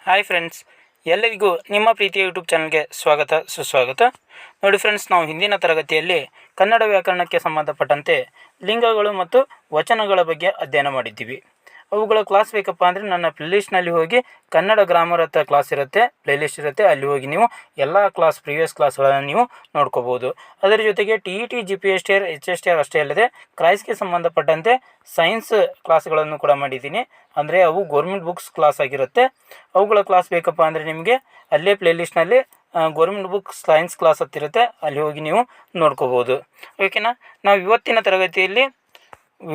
Hi friends, ಎಲ್ಲರಿಗೂ ನಿಮ್ಮ ಪ್ರೀತಿಯ ಯೂಟ್ಯೂಬ್ ಚಾನಲ್ಗೆ ಸ್ವಾಗತ ಸುಸ್ವಾಗತ. ನೋಡಿ ಫ್ರೆಂಡ್ಸ್, ನಾವು ಹಿಂದಿನ ತರಗತಿಯಲ್ಲಿ ಕನ್ನಡ ವ್ಯಾಕರಣಕ್ಕೆ ಸಂಬಂಧಪಟ್ಟಂತೆ ಲಿಂಗಗಳು ಮತ್ತು ವಚನಗಳ ಬಗ್ಗೆ ಅಧ್ಯಯನ ಮಾಡಿದ್ದೀವಿ. ಅವುಗಳ ಕ್ಲಾಸ್ ಬೇಕಪ್ಪ ಅಂದರೆ ನನ್ನ ಪ್ಲೇಲಿಸ್ಟ್ನಲ್ಲಿ ಹೋಗಿ ಕನ್ನಡ ಗ್ರಾಮರ್ ಅಂತ ಕ್ಲಾಸ್ ಇರುತ್ತೆ, ಪ್ಲೇಲಿಸ್ಟ್ ಇರುತ್ತೆ, ಅಲ್ಲಿ ಹೋಗಿ ನೀವು ಎಲ್ಲ ಪ್ರೀವಿಯಸ್ ಕ್ಲಾಸ್ಗಳನ್ನು ನೀವು ನೋಡ್ಕೋಬೋದು. ಅದರ ಜೊತೆಗೆ TET GPSTR HSTR ಅಷ್ಟೇ ಅಲ್ಲದೆ ಕ್ರೈಸ್ಗೆ ಸಂಬಂಧಪಟ್ಟಂತೆ ಸೈನ್ಸ್ ಕ್ಲಾಸ್ಗಳನ್ನು ಕೂಡ ಮಾಡಿದ್ದೀನಿ. ಅಂದರೆ ಅವು ಗೋರ್ಮೆಂಟ್ ಬುಕ್ಸ್ ಕ್ಲಾಸ್ ಆಗಿರುತ್ತೆ. ಅವುಗಳ ಕ್ಲಾಸ್ ಬೇಕಪ್ಪ ಅಂದರೆ ನಿಮಗೆ ಅಲ್ಲೇ ಪ್ಲೇಲಿಸ್ಟ್ನಲ್ಲಿ ಗೋರ್ಮೆಂಟ್ ಬುಕ್ಸ್ ಸೈನ್ಸ್ ಕ್ಲಾಸ್ ಹತ್ತಿರುತ್ತೆ, ಅಲ್ಲಿ ಹೋಗಿ ನೀವು ನೋಡ್ಕೋಬೋದು. ಓಕೆನಾ. ನಾವು ಇವತ್ತಿನ ತರಗತಿಯಲ್ಲಿ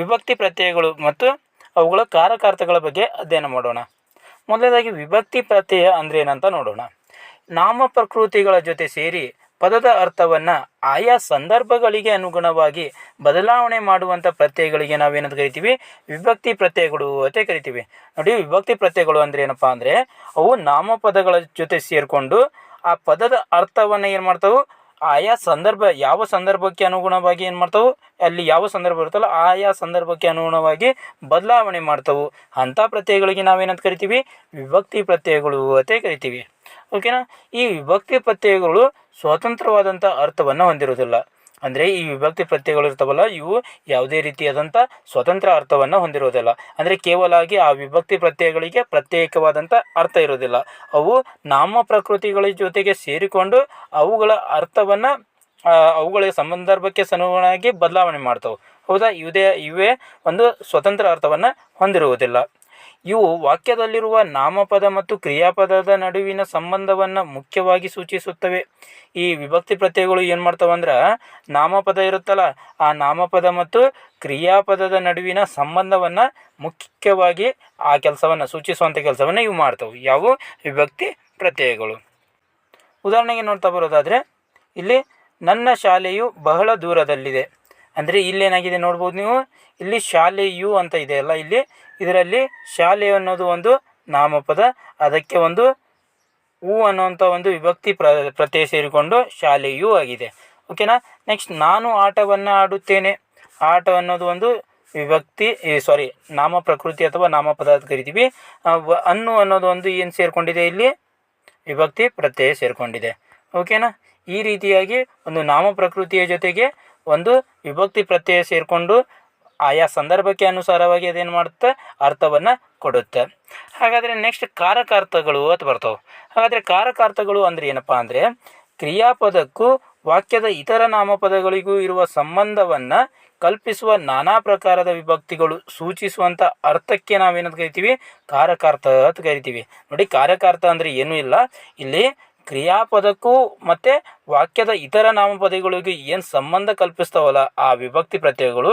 ವಿಭಕ್ತಿ ಪ್ರತ್ಯಯಗಳು ಮತ್ತು ಅವುಗಳ ಕಾರಕಾರ್ಥಗಳ ಬಗ್ಗೆ ಅಧ್ಯಯನ ಮಾಡೋಣ. ಮೊದಲನೇದಾಗಿ ವಿಭಕ್ತಿ ಪ್ರತ್ಯಯ ಅಂದರೆ ಏನಂತ ನೋಡೋಣ. ನಾಮ ಪ್ರಕೃತಿಗಳ ಜೊತೆ ಸೇರಿ ಪದದ ಅರ್ಥವನ್ನು ಆಯಾ ಸಂದರ್ಭಗಳಿಗೆ ಅನುಗುಣವಾಗಿ ಬದಲಾವಣೆ ಮಾಡುವಂಥ ಪ್ರತ್ಯಯಗಳಿಗೆ ನಾವೇನಂತ ಕರಿತೀವಿ? ವಿಭಕ್ತಿ ಪ್ರತ್ಯಯಗಳು ಅಂತ ಕರಿತೀವಿ. ನೋಡಿ, ವಿಭಕ್ತಿ ಪ್ರತ್ಯಯಗಳು ಅಂದರೆ ಏನಪ್ಪ ಅಂದರೆ ಅವು ನಾಮಪದಗಳ ಜೊತೆ ಸೇರಿಕೊಂಡು ಆ ಪದದ ಅರ್ಥವನ್ನು ಏನು ಮಾಡ್ತಾವೆ? ಆಯಾ ಸಂದರ್ಭ, ಯಾವ ಸಂದರ್ಭಕ್ಕೆ ಅನುಗುಣವಾಗಿ ಏನು ಮಾಡ್ತಾವೆ, ಅಲ್ಲಿ ಯಾವ ಸಂದರ್ಭ ಇರುತ್ತಲ್ಲ ಆಯಾ ಸಂದರ್ಭಕ್ಕೆ ಅನುಗುಣವಾಗಿ ಬದಲಾವಣೆ ಮಾಡ್ತಾವೆ. ಅಂಥ ಪ್ರತ್ಯಯಗಳಿಗೆ ನಾವೇನಂತ ಕರಿತೀವಿ? ವಿಭಕ್ತಿ ಪ್ರತ್ಯಯಗಳು ಅಂತ ಕರಿತೀವಿ. ಓಕೆನಾ. ಈ ವಿಭಕ್ತಿ ಪ್ರತ್ಯಯಗಳು ಸ್ವತಂತ್ರವಾದಂಥ ಅರ್ಥವನ್ನು ಹೊಂದಿರುವುದಿಲ್ಲ. ಅಂದರೆ ಈ ವಿಭಕ್ತಿ ಪ್ರತ್ಯಯಗಳು ಇರ್ತಾವಲ್ಲ, ಇವು ಯಾವುದೇ ರೀತಿಯಾದಂಥ ಸ್ವತಂತ್ರ ಅರ್ಥವನ್ನು ಹೊಂದಿರುವುದಿಲ್ಲ. ಅಂದರೆ ಕೇವಲವಾಗಿ ಆ ವಿಭಕ್ತಿ ಪ್ರತ್ಯಯಗಳಿಗೆ ಪ್ರತ್ಯೇಕವಾದಂಥ ಅರ್ಥ ಇರೋದಿಲ್ಲ. ಅವು ನಾಮ ಪ್ರಕೃತಿಗಳ ಜೊತೆಗೆ ಸೇರಿಕೊಂಡು ಅವುಗಳ ಅರ್ಥವನ್ನು ಅವುಗಳ ಸಂದರ್ಭಕ್ಕೆ ಅನುಗುಣವಾಗಿ ಬದಲಾವಣೆ ಮಾಡ್ತವೆ. ಹೌದಾ? ಇವೇ ಒಂದು ಸ್ವತಂತ್ರ ಅರ್ಥವನ್ನು ಹೊಂದಿರುವುದಿಲ್ಲ. ಇವು ವಾಕ್ಯದಲ್ಲಿರುವ ನಾಮಪದ ಮತ್ತು ಕ್ರಿಯಾಪದದ ನಡುವಿನ ಸಂಬಂಧವನ್ನು ಮುಖ್ಯವಾಗಿ ಸೂಚಿಸುತ್ತವೆ. ಈ ವಿಭಕ್ತಿ ಪ್ರತ್ಯಯಗಳು ಏನು ಮಾಡ್ತವೆ ಅಂದ್ರೆ, ನಾಮಪದ ಇರುತ್ತಲ್ಲ, ಆ ನಾಮಪದ ಮತ್ತು ಕ್ರಿಯಾಪದದ ನಡುವಿನ ಸಂಬಂಧವನ್ನು ಮುಖ್ಯವಾಗಿ ಆ ಕೆಲಸವನ್ನು ಸೂಚಿಸುವಂಥ ಕೆಲಸವನ್ನು ಇವು ಮಾಡ್ತವೆ. ಯಾವುವು? ವಿಭಕ್ತಿ ಪ್ರತ್ಯಯಗಳು. ಉದಾಹರಣೆಗೆ ನೋಡ್ತಾ ಬರೋದಾದರೆ, ಇಲ್ಲಿ ನನ್ನ ಶಾಲೆಯು ಬಹಳ ದೂರದಲ್ಲಿದೆ. ಅಂದರೆ ಇಲ್ಲೇನಾಗಿದೆ ನೋಡ್ಬೋದು ನೀವು, ಇಲ್ಲಿ ಶಾಲೆಯು ಅಂತ ಇದೆಯಲ್ಲ, ಇದರಲ್ಲಿ ಶಾಲೆ ಅನ್ನೋದು ಒಂದು ನಾಮಪದ, ಅದಕ್ಕೆ ಒಂದು ಹೂ ಅನ್ನುವಂಥ ಒಂದು ವಿಭಕ್ತಿ ಪ್ರತ್ಯಯ ಸೇರಿಕೊಂಡು ಶಾಲೆಯೂ ಆಗಿದೆ. ಓಕೆನಾ. ನೆಕ್ಸ್ಟ್, ನಾನು ಆಟವನ್ನು ಆಡುತ್ತೇನೆ. ಆಟ ಅನ್ನೋದು ಒಂದು ವಿಭಕ್ತಿ ನಾಮ ಪ್ರಕೃತಿ ಅಥವಾ ನಾಮಪದ ಅಂತ ಕರಿತೀವಿ. ಅನ್ನು ಅನ್ನೋದು ಒಂದು ಏನು ಸೇರಿಕೊಂಡಿದೆ? ಇಲ್ಲಿ ವಿಭಕ್ತಿ ಪ್ರತ್ಯಯ ಸೇರಿಕೊಂಡಿದೆ. ಓಕೆನಾ. ಈ ರೀತಿಯಾಗಿ ಒಂದು ನಾಮ ಪ್ರಕೃತಿಯ ಜೊತೆಗೆ ಒಂದು ವಿಭಕ್ತಿ ಪ್ರತ್ಯಯ ಸೇರಿಕೊಂಡು ಆಯಾ ಸಂದರ್ಭಕ್ಕೆ ಅನುಸಾರವಾಗಿ ಅದೇನು ಮಾಡುತ್ತೆ? ಅರ್ಥವನ್ನು ಕೊಡುತ್ತೆ. ಹಾಗಾದರೆ ನೆಕ್ಸ್ಟ್ ಕಾರಕಾರ್ಥಗಳು ಅಂತ ಬರ್ತವೆ. ಹಾಗಾದರೆ ಕಾರಕಾರ್ಥಗಳು ಅಂದರೆ ಏನಪ್ಪ ಅಂದರೆ, ಕ್ರಿಯಾಪದಕ್ಕೂ ವಾಕ್ಯದ ಇತರ ನಾಮಪದಗಳಿಗೂ ಇರುವ ಸಂಬಂಧವನ್ನು ಕಲ್ಪಿಸುವ ನಾನಾ ಪ್ರಕಾರದ ವಿಭಕ್ತಿಗಳು ಸೂಚಿಸುವಂಥ ಅರ್ಥಕ್ಕೆ ನಾವೇನಂತ ಕರಿತೀವಿ? ಕಾರಕಾರ್ಥ ಅಂತ ಕರಿತೀವಿ. ನೋಡಿ, ಕಾರಕಾರ್ಥ ಅಂದರೆ ಏನೂ ಇಲ್ಲ, ಇಲ್ಲಿ ಕ್ರಿಯಾಪದಕ್ಕೂ ಮತ್ತು ವಾಕ್ಯದ ಇತರ ನಾಮಪದಗಳಿಗೆ ಏನು ಸಂಬಂಧ ಕಲ್ಪಿಸ್ತಾವಲ್ಲ ಆ ವಿಭಕ್ತಿ ಪ್ರತ್ಯಯಗಳು,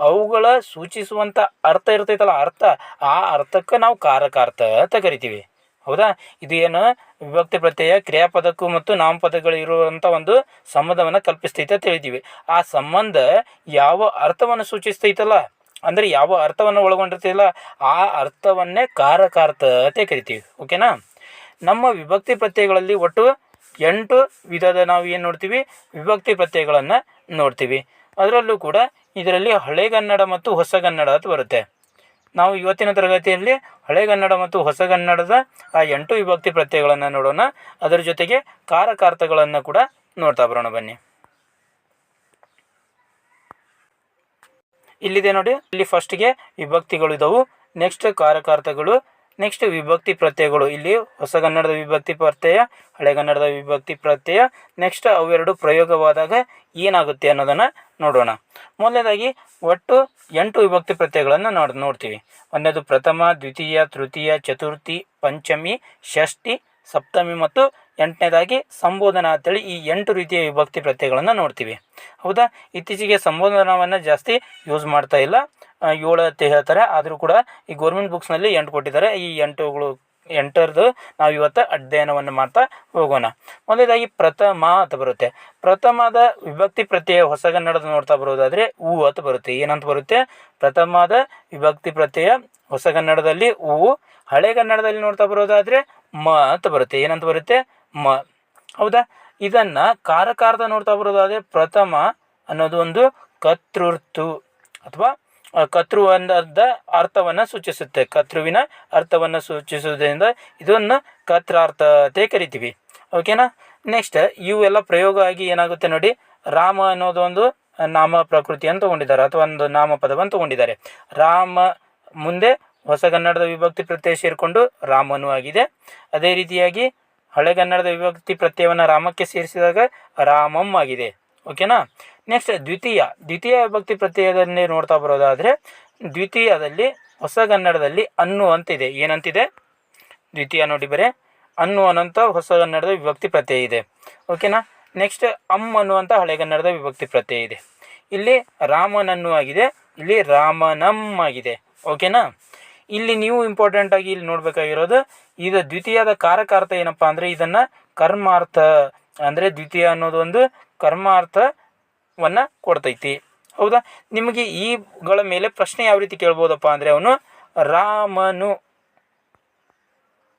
ಅವುಗಳ ಸೂಚಿಸುವಂಥ ಅರ್ಥ ಇರ್ತೈತಲ್ಲ, ಆ ಅರ್ಥಕ್ಕೆ ನಾವು ಕಾರಕಾರ್ಥ ಅಂತ ಕರಿತೀವಿ. ಹೌದಾ? ಇದು ಏನು? ವಿಭಕ್ತಿ ಪ್ರತ್ಯಯ ಕ್ರಿಯಾಪದಕ್ಕೂ ಮತ್ತು ನಾಮಪದಗಳು ಇರುವಂಥ ಒಂದು ಸಂಬಂಧವನ್ನು ಕಲ್ಪಿಸ್ತೈತೆ ಅಂತ ಹೇಳಿದ್ದೀವಿ. ಆ ಸಂಬಂಧ ಯಾವ ಅರ್ಥವನ್ನು ಸೂಚಿಸ್ತೈತಲ್ಲ, ಅಂದರೆ ಯಾವ ಅರ್ಥವನ್ನು ಒಳಗೊಂಡಿರ್ತೈತಲ್ಲ, ಆ ಅರ್ಥವನ್ನೇ ಕಾರಕಾರ್ಥ ಅಂತ ಕರಿತೀವಿ. ಓಕೆನಾ. ನಮ್ಮ ವಿಭಕ್ತಿ ಪ್ರತ್ಯಯಗಳಲ್ಲಿ ಒಟ್ಟು 8 ವಿಧದ ನಾವು ಏನು ನೋಡ್ತೀವಿ? ವಿಭಕ್ತಿ ಪ್ರತ್ಯಯಗಳನ್ನು ನೋಡ್ತೀವಿ. ಅದರಲ್ಲೂ ಕೂಡ ಇದರಲ್ಲಿ ಹಳೆಗನ್ನಡ ಮತ್ತು ಹೊಸಗನ್ನಡ ಅಂತ ಬರುತ್ತೆ. ನಾವು ಇವತ್ತಿನ ತರಗತಿಯಲ್ಲಿ ಹಳೆಗನ್ನಡ ಮತ್ತು ಹೊಸಗನ್ನಡದ ಆ 8 ವಿಭಕ್ತಿ ಪ್ರತ್ಯಯಗಳನ್ನು ನೋಡೋಣ. ಅದರ ಜೊತೆಗೆ ಕಾರಕಾರ್ಥಗಳನ್ನು ಕೂಡ ನೋಡ್ತಾ ಬರೋಣ ಬನ್ನಿ. ಇಲ್ಲಿದೆ ನೋಡಿ, ಇಲ್ಲಿ ಫಸ್ಟ್ಗೆ ವಿಭಕ್ತಿಗಳು ಇದ್ದವು, ನೆಕ್ಸ್ಟ್ ಕಾರಕಾರ್ಥಗಳು, ನೆಕ್ಸ್ಟ್ ವಿಭಕ್ತಿ ಪ್ರತ್ಯಯಗಳು. ಇಲ್ಲಿ ಹೊಸಗನ್ನಡದ ವಿಭಕ್ತಿ ಪ್ರತ್ಯಯ, ಹಳೆಗನ್ನಡದ ವಿಭಕ್ತಿ ಪ್ರತ್ಯಯ, ನೆಕ್ಸ್ಟ್ ಅವೆರಡು ಪ್ರಯೋಗವಾದಾಗ ಏನಾಗುತ್ತೆ ಅನ್ನೋದನ್ನು ನೋಡೋಣ. ಮೊದಲನೇದಾಗಿ ಒಟ್ಟು 8 ವಿಭಕ್ತಿ ಪ್ರತ್ಯಯಗಳನ್ನು ನೋಡ್ತೀವಿ. ಒಂದನೇದು ಪ್ರಥಮ, ದ್ವಿತೀಯ, ತೃತೀಯ, ಚತುರ್ಥಿ, ಪಂಚಮಿ, ಷಷ್ಠಿ, ಸಪ್ತಮಿ ಮತ್ತು 8ನೇದಾಗಿ ಸಂಬೋಧನಾ ಅಂತೇಳಿ ಈ 8 ರೀತಿಯ ವಿಭಕ್ತಿ ಪ್ರತ್ಯಯಗಳನ್ನು ನೋಡ್ತೀವಿ. ಹೌದಾ? ಇತ್ತೀಚೆಗೆ ಸಂಬೋಧನವನ್ನು ಜಾಸ್ತಿ ಯೂಸ್ ಮಾಡ್ತಾ ಇಲ್ಲ, 7 ಅಂತ ಹೇಳ್ತಾರೆ. ಆದರೂ ಕೂಡ ಈ ಗೋರ್ಮೆಂಟ್ ಬುಕ್ಸ್ನಲ್ಲಿ 8 ಕೊಟ್ಟಿದ್ದಾರೆ. ಈ 8ರದ್ದು ನಾವು ಇವತ್ತು ಅಧ್ಯಯನವನ್ನು ಮಾಡ್ತಾ ಹೋಗೋಣ. ಮೊದಲನೇದಾಗಿ ಪ್ರಥಮ ಅಂತ ಬರುತ್ತೆ. ಪ್ರಥಮದ ವಿಭಕ್ತಿ ಪ್ರತ್ಯಯ ಹೊಸಗನ್ನಡದ ನೋಡ್ತಾ ಬರೋದಾದರೆ ಹೂ ಅಂತ ಬರುತ್ತೆ. ಏನಂತ ಬರುತ್ತೆ? ಪ್ರಥಮದ ವಿಭಕ್ತಿ ಪ್ರತ್ಯಯ ಹೊಸಗನ್ನಡದಲ್ಲಿ ಹೂವು, ಹಳೆಗನ್ನಡದಲ್ಲಿ ನೋಡ್ತಾ ಬರೋದಾದರೆ ಮ ಅಂತ ಬರುತ್ತೆ. ಏನಂತ ಬರುತ್ತೆ? ಮ. ಹೌದಾ? ಇದನ್ನು ಕಾರಕಾರ್ಥ ನೋಡ್ತಾ ಬರೋದಾದರೆ ಪ್ರಥಮ ಅನ್ನೋದು ಒಂದು ಕರ್ತೃರ್ತು ಅಥವಾ ಕರ್ತೃ ಅನ್ನದ ಅರ್ಥವನ್ನು ಸೂಚಿಸುತ್ತೆ. ಕರ್ತೃವಿನ ಅರ್ಥವನ್ನು ಸೂಚಿಸುವುದರಿಂದ ಇದನ್ನು ಕರ್ತಾರ್ಥತೆ ಕರಿತೀವಿ. ಓಕೆನಾ. ನೆಕ್ಸ್ಟ್ ಇವೆಲ್ಲ ಪ್ರಯೋಗ ಆಗಿ ಏನಾಗುತ್ತೆ ನೋಡಿ, ರಾಮ ಅನ್ನೋದು ಒಂದು ನಾಮ ಪ್ರಕೃತಿಯನ್ನು ತಗೊಂಡಿದ್ದಾರೆ ಅಥವಾ ಒಂದು ನಾಮಪದವನ್ನು ತಗೊಂಡಿದ್ದಾರೆ. ರಾಮ ಮುಂದೆ ಹೊಸಗನ್ನಡದ ವಿಭಕ್ತಿ ಪ್ರತ್ಯಯ ಸೇರಿಕೊಂಡು ರಾಮನು ಆಗಿದೆ. ಅದೇ ರೀತಿಯಾಗಿ ಹಳೆಗನ್ನಡದ ವಿಭಕ್ತಿ ಪ್ರತ್ಯಯವನ್ನು ರಾಮಕ್ಕೆ ಸೇರಿಸಿದಾಗ ರಾಮಂ ಆಗಿದೆ. ಓಕೆನಾ. ನೆಕ್ಸ್ಟ್ ದ್ವಿತೀಯ ವಿಭಕ್ತಿ ಪ್ರತ್ಯಯದನ್ನೇ ನೋಡ್ತಾ ಬರೋದಾದರೆ, ದ್ವಿತೀಯದಲ್ಲಿ ಹೊಸಗನ್ನಡದಲ್ಲಿ ಅನ್ನು ಅಂತಿದೆ. ಏನಂತಿದೆ? ದ್ವಿತೀಯ ನೋಡಿ ಬರೇ ಅನ್ನು ಅನ್ನೋಂಥ ಹೊಸಗನ್ನಡದ ವಿಭಕ್ತಿ ಪ್ರತ್ಯಯ ಇದೆ. ಓಕೆನಾ. ನೆಕ್ಸ್ಟ್ ಅನ್ನುವಂಥ ಹಳೆಗನ್ನಡದ ವಿಭಕ್ತಿ ಪ್ರತ್ಯಯ ಇದೆ. ಇಲ್ಲಿ ರಾಮನನ್ನು ಆಗಿದೆ, ಇಲ್ಲಿ ರಾಮನಂ ಆಗಿದೆ. ಓಕೆನಾ. ಇಲ್ಲಿ ನೀವು ಇಂಪಾರ್ಟೆಂಟಾಗಿ ಇಲ್ಲಿ ನೋಡಬೇಕಾಗಿರೋದು, ಇದು ದ್ವಿತೀಯದ ಕಾರಕಾರ್ಥ ಏನಪ್ಪ ಅಂದರೆ ಇದನ್ನು ಕರ್ಮಾರ್ಥ ಅಂದರೆ ದ್ವಿತೀಯ ಅನ್ನೋದು ಒಂದು ಕರ್ಮಾರ್ಥವನ್ನು ಕೊಡ್ತೈತಿ. ಹೌದಾ. ನಿಮಗೆ ಈಗಳ ಮೇಲೆ ಪ್ರಶ್ನೆ ಯಾವ ರೀತಿ ಕೇಳ್ಬೋದಪ್ಪ ಅಂದರೆ, ಅವನು ರಾಮನು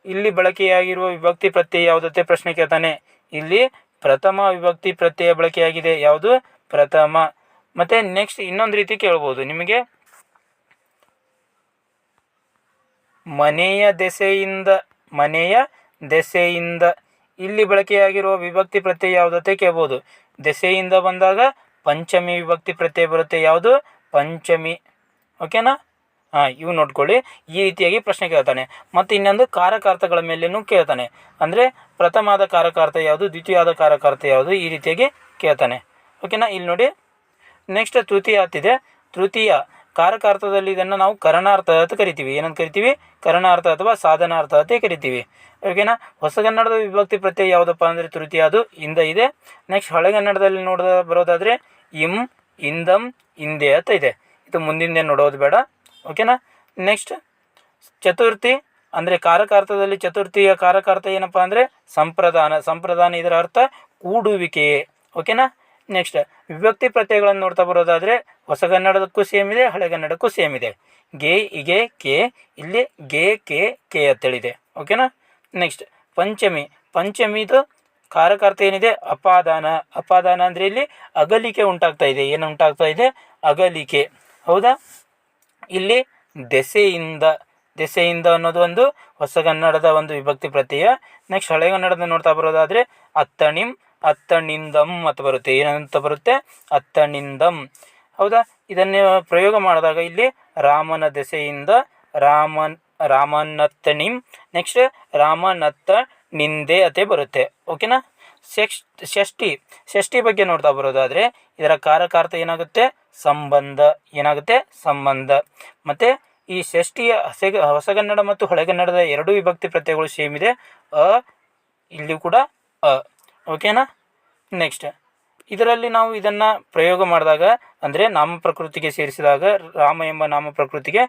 ಇಲ್ಲಿ ಬಳಕೆಯಾಗಿರುವ ವಿಭಕ್ತಿ ಪ್ರತ್ಯಯ ಯಾವುದತ್ತೆ ಪ್ರಶ್ನೆ ಕೇಳ್ತಾನೆ. ಇಲ್ಲಿ ಪ್ರಥಮ ವಿಭಕ್ತಿ ಪ್ರತ್ಯಯ ಬಳಕೆಯಾಗಿದೆ. ಯಾವುದು? ಪ್ರಥಮ. ಮತ್ತು ನೆಕ್ಸ್ಟ್ ಇನ್ನೊಂದು ರೀತಿ ಕೇಳ್ಬೋದು ನಿಮಗೆ, ಮನೆಯ ದೆಸೆಯಿಂದ ಇಲ್ಲಿ ಬಳಕೆಯಾಗಿರುವ ವಿಭಕ್ತಿ ಪ್ರತ್ಯಯ ಯಾವುದತ್ತೆ ಕೇಳ್ಬೋದು. ದೆಸೆಯಿಂದ ಬಂದಾಗ ಪಂಚಮಿ ವಿಭಕ್ತಿ ಪ್ರತ್ಯಯ ಬರುತ್ತೆ. ಯಾವುದು? ಪಂಚಮಿ. ಓಕೆನಾ. ಇವು ನೋಡ್ಕೊಳ್ಳಿ. ಈ ರೀತಿಯಾಗಿ ಪ್ರಶ್ನೆ ಕೇಳ್ತಾನೆ. ಮತ್ತು ಇನ್ನೊಂದು ಕಾರಕಾರ್ಥಗಳ ಮೇಲೇನೂ ಕೇಳ್ತಾನೆ. ಅಂದರೆ ಪ್ರಥಮಾದ ಕಾರಕಾರ್ಥ ಯಾವುದು, ದ್ವಿತೀಯಾದ ಕಾರಕಾರ್ಥ ಯಾವುದು, ಈ ರೀತಿಯಾಗಿ ಕೇಳ್ತಾನೆ. ಓಕೆನಾ. ಇಲ್ಲಿ ನೋಡಿ, ನೆಕ್ಸ್ಟ್ ತೃತೀಯ ಅಂತಿದೆ. ತೃತೀಯ ಕಾರಕಾರ್ಥದಲ್ಲಿ ಇದನ್ನು ನಾವು ಕರಣಾರ್ಥ ಅಂತ ಕರಿತೀವಿ. ಏನಂತ ಕರಿತೀವಿ? ಕರಣಾರ್ಥ ಅಥವಾ ಸಾಧನಾರ್ಥ ಅಂತ ಕರಿತೀವಿ. ಓಕೆನಾ. ಹೊಸಗನ್ನಡದ ವಿಭಕ್ತಿ ಪ್ರತ್ಯಯ ಯಾವುದಪ್ಪ ಅಂದರೆ ತೃತೀಯ, ಅದು ಇಂದ ಇದೆ. ನೆಕ್ಸ್ಟ್ ಹಳೆಗನ್ನಡದಲ್ಲಿ ಬರೋದಾದರೆ ಇಂದಂ, ಇಂದೆ ಅಂತ ಇದೆ. ಇದು ಮುಂದಿಂದೆ ನೋಡೋದು ಬೇಡ. ಓಕೆನಾ. ನೆಕ್ಸ್ಟ್ ಚತುರ್ಥಿ ಅಂದರೆ ಕಾರಕಾರ್ಥದಲ್ಲಿ ಚತುರ್ಥಿಯ ಕಾರಕಾರ್ಥ ಏನಪ್ಪ ಅಂದರೆ ಸಂಪ್ರದಾನ. ಇದರ ಅರ್ಥ ಕೂಡುವಿಕೆಯೇ. ಓಕೆನಾ. ನೆಕ್ಸ್ಟ್ ವಿಭಕ್ತಿ ಪ್ರತ್ಯಯಗಳನ್ನು ನೋಡ್ತಾ ಬರೋದಾದರೆ ಹೊಸಗನ್ನಡದಕ್ಕೂ ಸೇಮ್ ಇದೆ, ಹಳೆಗನ್ನಡಕ್ಕೂ ಸೇಮ್ ಇದೆ. ಗೆ, ಇಗೆ, ಕೆ, ಇಲ್ಲಿ ಗೆ, ಕೆ ಅಂತೇಳಿದೆ. ಓಕೆನಾ. ನೆಕ್ಸ್ಟ್ ಪಂಚಮಿದು ಕಾರಕಾರ್ಥ ಏನಿದೆ? ಅಪಾದಾನ ಅಂದರೆ ಇಲ್ಲಿ ಅಗಲಿಕೆ ಉಂಟಾಗ್ತಾ ಇದೆ. ಏನು ಉಂಟಾಗ್ತಾ ಇದೆ? ಅಗಲಿಕೆ. ಹೌದಾ. ಇಲ್ಲಿ ದೆಸೆಯಿಂದ ಅನ್ನೋದು ಒಂದು ಹೊಸಗನ್ನಡದ ಒಂದು ವಿಭಕ್ತಿ ಪ್ರತ್ಯಯ. ನೆಕ್ಸ್ಟ್ ಹಳೆಗನ್ನಡದ ನೋಡ್ತಾ ಬರೋದಾದರೆ ಅತ್ತಣಿಂದಂ ಅಂತ ಬರುತ್ತೆ. ಏನಂತ ಬರುತ್ತೆ? ಅತ್ತಣಿಂದಂ. ಹೌದಾ. ಇದನ್ನು ಪ್ರಯೋಗ ಮಾಡಿದಾಗ ಇಲ್ಲಿ ರಾಮನ ದೆಸೆಯಿಂದ ರಾಮನತ್ತಣಿಂ, ನೆಕ್ಸ್ಟ್ ರಾಮನತ್ತ ನಿಂದೆ ಅತೆ ಬರುತ್ತೆ. ಓಕೆನಾ. ಷಷ್ಠಿ ಬಗ್ಗೆ ನೋಡ್ತಾ ಬರೋದಾದರೆ ಇದರ ಕಾರಕಾರ್ಥ ಏನಾಗುತ್ತೆ? ಸಂಬಂಧ. ಮತ್ತು ಈ ಷಷ್ಠಿಯ ಹೊಸಗನ್ನಡ ಮತ್ತು ಹಳೆಗನ್ನಡದ ಎರಡೂ ವಿಭಕ್ತಿ ಪ್ರತ್ಯಯಗಳು ಸೇಮ್ ಇದೆ. ಇಲ್ಲಿ ಕೂಡ ಓಕೆನಾ. ನೆಕ್ಸ್ಟ್ ಇದರಲ್ಲಿ ನಾವು ಇದನ್ನು ಪ್ರಯೋಗ ಮಾಡಿದಾಗ ಅಂದರೆ ನಾಮ ಪ್ರಕೃತಿಗೆ ಸೇರಿಸಿದಾಗ ರಾಮ ಎಂಬ ನಾಮ ಪ್ರಕೃತಿಗೆ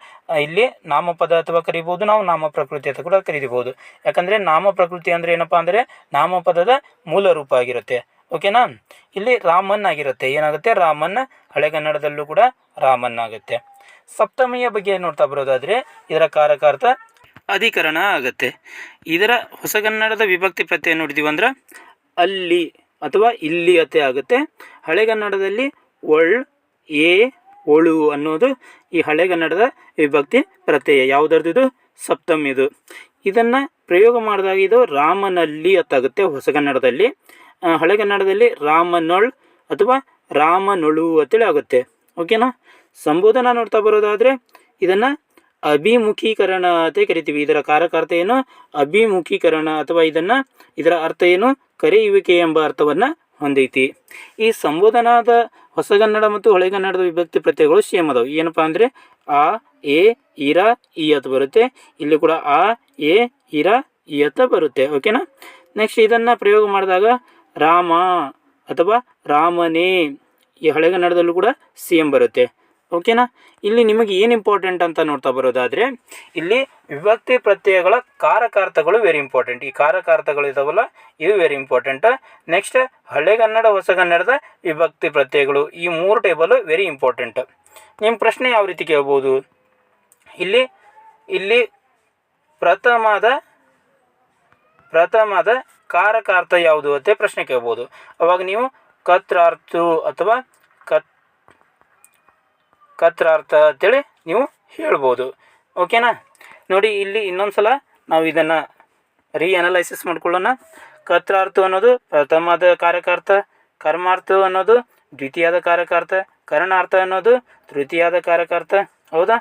ಇಲ್ಲಿ ನಾಮಪದ ಅಥವಾ ಕರಿಬೋದು, ನಾವು ನಾಮ ಪ್ರಕೃತಿ ಅಂತ ಕೂಡ ಕರೀಬೋದು. ಯಾಕಂದರೆ ನಾಮ ಪ್ರಕೃತಿ ಅಂದರೆ ಏನಪ್ಪ ಅಂದರೆ ನಾಮಪದದ ಮೂಲ ರೂಪ ಆಗಿರುತ್ತೆ. ಓಕೆನಾ. ಇಲ್ಲಿ ರಾಮನ್ ಆಗಿರುತ್ತೆ. ಏನಾಗುತ್ತೆ? ರಾಮನ್. ಹಳೆಗನ್ನಡದಲ್ಲೂ ಕೂಡ ರಾಮನ್ ಆಗುತ್ತೆ. ಸಪ್ತಮಿಯ ಬಗ್ಗೆ ನೋಡ್ತಾ ಬರೋದಾದರೆ ಇದರ ಕಾರಕಾರ್ಥ ಅಧಿಕರಣ ಆಗುತ್ತೆ. ಇದರ ಹೊಸಗನ್ನಡದ ವಿಭಕ್ತಿ ಪ್ರತ್ಯಯ ನೋಡಿದೀವಿ ಅಂದ್ರೆ ಅಲ್ಲಿ ಅಥವಾ ಇಲ್ಲಿ ಅತೆ ಆಗುತ್ತೆ. ಹಳೆಗನ್ನಡದಲ್ಲಿ ಒಳು ಅನ್ನೋದು ಈ ಹಳೆಗನ್ನಡದ ವಿಭಕ್ತಿ ಪ್ರತ್ಯಯ. ಯಾವುದರದ್ದು? ಇದು ಸಪ್ತಮಿದು. ಇದನ್ನು ಪ್ರಯೋಗ ಮಾಡಿದಾಗ ಇದು ರಾಮನಲ್ಲಿ ಅತ್ತಾಗುತ್ತೆ ಹೊಸಗನ್ನಡದಲ್ಲಿ. ಹಳೆಗನ್ನಡದಲ್ಲಿ ರಾಮನೊಳ್ ಅಥವಾ ರಾಮನೊಳು ಅಂತೇಳಿ ಆಗುತ್ತೆ. ಓಕೆನಾ. ಸಂಬೋಧನಾ ನೋಡ್ತಾ ಬರೋದಾದರೆ ಇದನ್ನು ಅಭಿಮುಖೀಕರಣ ಅಂತ ಕರಿತೀವಿ. ಇದರ ಕಾರಕಾರ್ಥ ಏನು? ಅಭಿಮುಖೀಕರಣ ಅಥವಾ ಇದರ ಅರ್ಥ ಏನು? ಕರೆಯುವಿಕೆ ಎಂಬ ಅರ್ಥವನ್ನು ಹೊಂದೈತಿ. ಈ ಸಂಬೋಧನಾದ ಹೊಸಗನ್ನಡ ಮತ್ತು ಹಳೆಗನ್ನಡದ ವಿಭಕ್ತಿ ಪ್ರತ್ಯಯಗಳು ಸೇಮ್ ಅದಾವೆ. ಏನಪ್ಪ ಅಂದರೆ ಆ, ಎ, ಇರ, ಇ ಅಂತ ಬರುತ್ತೆ. ಇಲ್ಲಿ ಕೂಡ ಆ, ಎ, ಇರ, ಇ ಅಂತ ಬರುತ್ತೆ. ಓಕೆನಾ. ನೆಕ್ಸ್ಟ್ ಇದನ್ನು ಪ್ರಯೋಗ ಮಾಡಿದಾಗ ರಾಮ ಅಥವಾ ರಾಮನೇ ಈ ಹಳೆಗನ್ನಡದಲ್ಲೂ ಕೂಡ ಸೇಮ್ ಬರುತ್ತೆ. ಓಕೆನಾ. ಇಲ್ಲಿ ನಿಮಗೆ ಏನು ಇಂಪಾರ್ಟೆಂಟ್ ಅಂತ ನೋಡ್ತಾ ಬರೋದಾದರೆ ಇಲ್ಲಿ ವಿಭಕ್ತಿ ಪ್ರತ್ಯಯಗಳ ಕಾರಕಾರ್ಥಗಳು ವೆರಿ ಇಂಪಾರ್ಟೆಂಟ್. ಈ ಕಾರಕಾರ್ಥಗಳು ಇದಾವಲ್ಲ ಇವು ವೆರಿ ಇಂಪಾರ್ಟೆಂಟ್. ನೆಕ್ಸ್ಟ್ ಹಳೆಗನ್ನಡ ಹೊಸಗನ್ನಡದ ವಿಭಕ್ತಿ ಪ್ರತ್ಯಯಗಳು, ಈ 3 ಟೇಬಲು ವೆರಿ ಇಂಪಾರ್ಟೆಂಟ್. ನಿಮ್ಮ ಪ್ರಶ್ನೆ ಯಾವ ರೀತಿ ಕೇಳ್ಬೋದು? ಇಲ್ಲಿ ಪ್ರಥಮದ ಕಾರಕಾರ್ಥ ಯಾವುದು ಅಂತ ಪ್ರಶ್ನೆ ಕೇಳ್ಬೋದು. ಅವಾಗ ನೀವು ಕತ್ರಾರ್ಥ ಅಥವಾ ಕತ್ರಾರ್ಥ ಅಂತೇಳಿ ನೀವು ಹೇಳ್ಬೋದು. ಓಕೆನಾ. ನೋಡಿ ಇಲ್ಲಿ ಇನ್ನೊಂದು ಸಲ ನಾವು ಇದನ್ನು ಅನಲೈಸಿಸ್ ಮಾಡ್ಕೊಳ್ಳೋಣ. ಕತ್ರಾರ್ಥ ಅನ್ನೋದು ಪ್ರಥಮದ ಕಾರಕಾರ್ಥ, ಕರ್ಮಾರ್ಥ ಅನ್ನೋದು ದ್ವಿತೀಯದ ಕಾರಕಾರ್ಥ, ಕರಣಾರ್ಥ ಅನ್ನೋದು ತೃತೀಯದ ಕಾರಕಾರ್ಥ. ಹೌದಾ.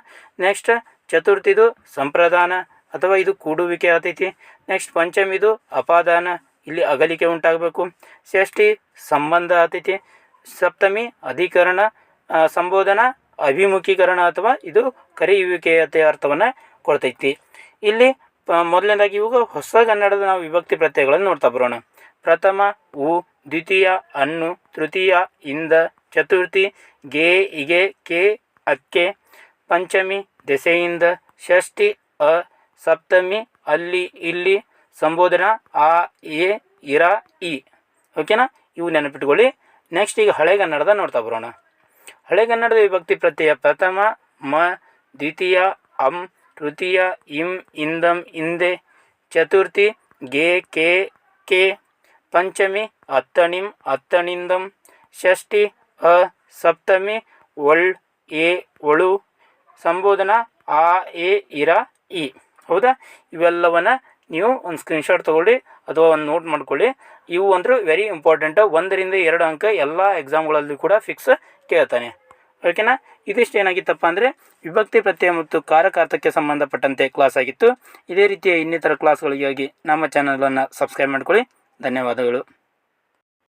ನೆಕ್ಸ್ಟ್ ಚತುರ್ಥಿದು ಸಂಪ್ರದಾನ ಅಥವಾ ಇದು ಕೂಡುವಿಕೆ ಆತೈತಿ. ನೆಕ್ಸ್ಟ್ ಪಂಚಮಿದು ಅಪಾದಾನ, ಇಲ್ಲಿ ಅಗಲಿಕೆ ಉಂಟಾಗಬೇಕು. ಷಷ್ಠಿ ಸಂಬಂಧ ಆತೈತಿ. ಸಪ್ತಮಿ ಅಧಿಕರಣ, ಸಂಬೋಧನಾ ಅಭಿಮುಖೀಕರಣ ಅಥವಾ ಇದು ಕರೆಯುವಿಕೆಯತೆ ಅರ್ಥವನ್ನು ಕೊಡ್ತೈತಿ. ಇಲ್ಲಿ ಮೊದಲನೇದಾಗಿ ಇವಾಗ ಹೊಸ ಕನ್ನಡದ ನಾವು ವಿಭಕ್ತಿ ಪ್ರತ್ಯಯಗಳನ್ನು ನೋಡ್ತಾ ಬರೋಣ. ಪ್ರಥಮ ಉ, ದ್ವಿತೀಯ ಅನ್ನು, ತೃತೀಯ ಇಂದ, ಚತುರ್ಥಿ ಗೆ ಇಗೆ ಕೆ ಅಕ್ಕೆ, ಪಂಚಮಿ ದೆಸೆಯಿಂದ, ಷಷ್ಠಿ ಅ, ಸಪ್ತಮಿ ಅಲ್ಲಿ ಇಲ್ಲಿ, ಸಂಬೋಧನಾ ಆ ಎ ಇರ ಇ. ಓಕೆನಾ. ಇವು ನೆನಪಿಟ್ಕೊಳ್ಳಿ. ನೆಕ್ಸ್ಟ್ ಈಗ ಹಳೆಗನ್ನಡದ ನೋಡ್ತಾ ಬರೋಣ. ಹಳೆಗನ್ನಡದ ವಿಭಕ್ತಿ ಪ್ರತ್ಯಯ ಪ್ರಥಮ ಮ, ದ್ವಿತೀಯ ಅಂ, ತೃತೀಯ ಇಂ ಇಂದಂ ಇಂದೆ, ಚತುರ್ಥಿ ಗೆ ಕೆ ಕೆ, ಪಂಚಮಿ ಅತ್ತಣಿಂ ಅತ್ತಣಿಂದಂ, ಷಷ್ಠಿ ಅ, ಸಪ್ತಮಿ ಒಳ್ ಎ ಒಳು, ಸಂಬೋಧನಾ ಆ ಎ ಇರ ಇ. ಹೌದಾ. ಇವೆಲ್ಲವನ್ನು ನೀವು ಒಂದು ಸ್ಕ್ರೀನ್ಶಾಟ್ ತೊಗೊಳ್ಳಿ ಅಥವಾ ಒಂದು ನೋಟ್ ಮಾಡ್ಕೊಳ್ಳಿ. ಇವು ಅಂದ್ರೆ ವೆರಿ ಇಂಪಾರ್ಟೆಂಟ್. 1 ರಿಂದ 2 ಅಂಕ ಎಲ್ಲ ಎಕ್ಸಾಮ್ಗಳಲ್ಲಿ ಕೂಡ ಫಿಕ್ಸ್ ಕೇಳ್ತಾನೆ. ಓಕೆನಾ. ಇದಿಷ್ಟು ಏನಾಗಿತ್ತಪ್ಪ ಅಂದರೆ ವಿಭಕ್ತಿ ಪ್ರತ್ಯಯ ಮತ್ತು ಕಾರಕಾರ್ಥಕ್ಕೆ ಸಂಬಂಧಪಟ್ಟಂತೆ ಕ್ಲಾಸ್ ಆಗಿತ್ತು. ಇದೇ ರೀತಿಯ ಇನ್ನಿತರ ಕ್ಲಾಸ್ಗಳಿಗಾಗಿ ನಮ್ಮ ಚಾನಲನ್ನು ಸಬ್ಸ್ಕ್ರೈಬ್ ಮಾಡ್ಕೊಳ್ಳಿ. ಧನ್ಯವಾದಗಳು.